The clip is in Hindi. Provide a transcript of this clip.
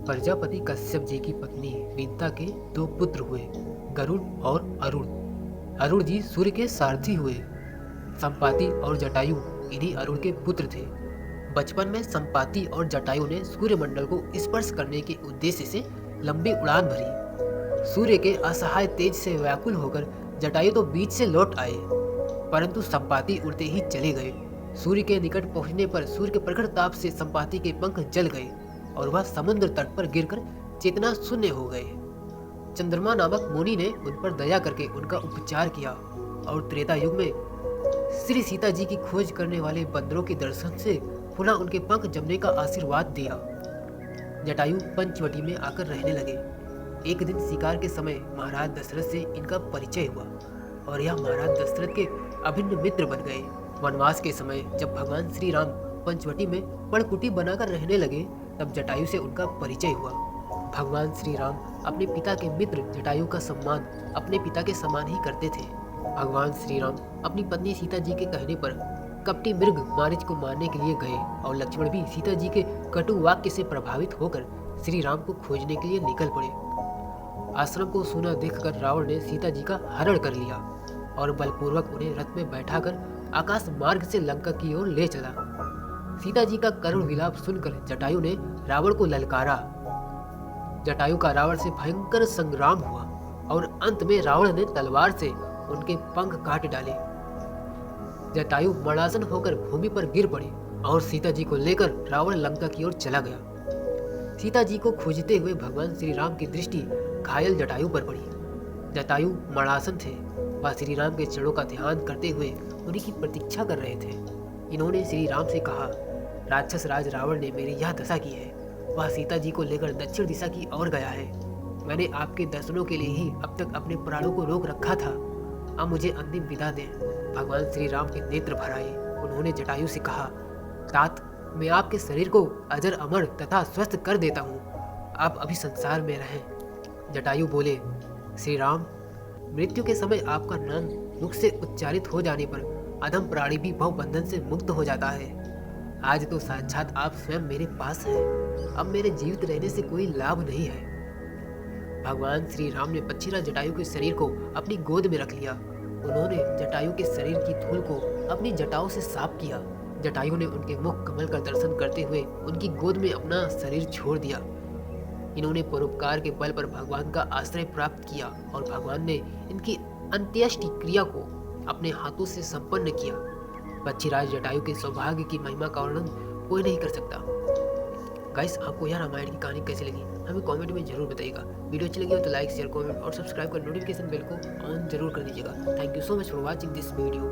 प्रजापति कश्यप जी की पत्नी विंता के दो पुत्र हुए, गरुड़ और अरुण। अरुण जी सूर्य के सारथी हुए। संपाति और जटायु इन्हीं अरुण के पुत्र थे। बचपन में संपाति और जटायु ने सूर्यमंडल को स्पर्श करने के उद्देश्य से लंबी उड़ान भरी। सूर्य के असहाय तेज से व्याकुल होकर जटायु तो बीच से लौट आए, परंतु संपाति उड़ते ही चले गए। सूर्य के निकट पहुंचने पर सूर्य के प्रखर ताप से संपाति के पंख जल गए और वह समुद्र तट पर गिरकर चेतना शून्य हो गए। चंद्रमा नामक मुनि ने उन पर दया करके उनका उपचार किया और त्रेता युग में श्री सीता जी की खोज करने वाले बंदरों के दर्शन से पुनः उनके पंख जमने का आशीर्वाद दिया। जटायु पंचवटी में आकर रहने लगे। एक दिन शिकार के समय महाराज दशरथ से इनका परिचय हुआ और यह महाराज दशरथ के अभिन्न मित्र बन गए। वनवास के समय जब भगवान श्री राम पंचवटी में पर्णकुटी बनाकर रहने लगे, तब जटायु से उनका परिचय हुआ। भगवान श्री राम अपने पिता के मित्र जटायु का सम्मान अपने पिता के समान ही करते थे। भगवान श्री राम अपनी पत्नी सीता जी के कहने पर कपटी मृग मारीच को मारने के लिए गए और लक्ष्मण भी सीता जी के कटु वाक्य से प्रभावित होकर श्री राम को खोजने के लिए निकल पड़े। आश्रम को सूना देखकर रावण ने सीता जी का हरण कर लिया और बलपूर्वक उन्हें रथ में बैठाकर आकाश मार्ग से लंका की ओर ले चला। सीता जी का करुण विलाप सुनकर जटायु ने रावण को ललकारा। जटायु का रावण से भयंकर संग्राम हुआ और अंत में रावण ने तलवार से उनके पंख काट डाले। जटायु मरणासन होकर भूमि पर गिर पड़े और सीता जी को लेकर रावण लंका की ओर चला गया। सीता जी को खोजते हुए भगवान श्री राम की दृष्टि घायल जटायु पर पड़ी। जटायु मरणासन थे। वह श्री राम के चरणों का ध्यान करते हुए उन्हीं की प्रतीक्षा कर रहे थे। इन्होंने श्री राम से कहा, राक्षस राज रावण ने मेरी यह दशा की है। वह सीता जी को लेकर दक्षिण दिशा की ओर गया है। मैंने आपके दर्शनों के लिए ही अब तक अपने प्राणों को रोक रखा था। अब मुझे अंतिम विदा दें। भगवान श्री राम के नेत्र भर आए। उन्होंने जटायु से कहा, तात, मैं आपके शरीर को अजर अमर तथा स्वस्थ कर देता हूँ। आप अभी संसार में रहें। जटायु बोले, श्री राम, मृत्यु के समय आपका नाम मुख से उच्चारित हो जाने पर अधम प्राणी भी भवबंधन से मुक्त हो जाता है। आज तो साक्षात आप स्वयं मेरे पास हैं। अब मेरे जीवित रहने से कोई लाभ नहीं है। भगवान श्री राम ने पक्षीराज जटायु के शरीर को अपनी गोद में रख लिया। उन्होंने जटायु के शरीर की धूल को अपनी जटाओं से साफ किया। जटायु ने उनके मुख कमल का दर्शन करते हुए उनकी गोद में अपना शरीर छोड़ दिया। इन्होंने परोपकार के बल पर भगवान का आश्रय प्राप्त किया और भगवान ने इनकी अंत्येष्टि क्रिया को अपने हाथों से संपन्न किया। पक्षीराज जटायु के सौभाग्य की महिमा का वर्णन कोई नहीं कर सकता। गाइस, आपको यह रामायण की कहानी कैसी लगी हमें कमेंट में जरूर बताइएगा। वीडियो अच्छी लगी हो तो लाइक, शेयर, कमेंट और सब्सक्राइब कर नोटिफिकेशन बेल को ऑन जरूर कर दीजिएगा। Thank you so much for watching this video.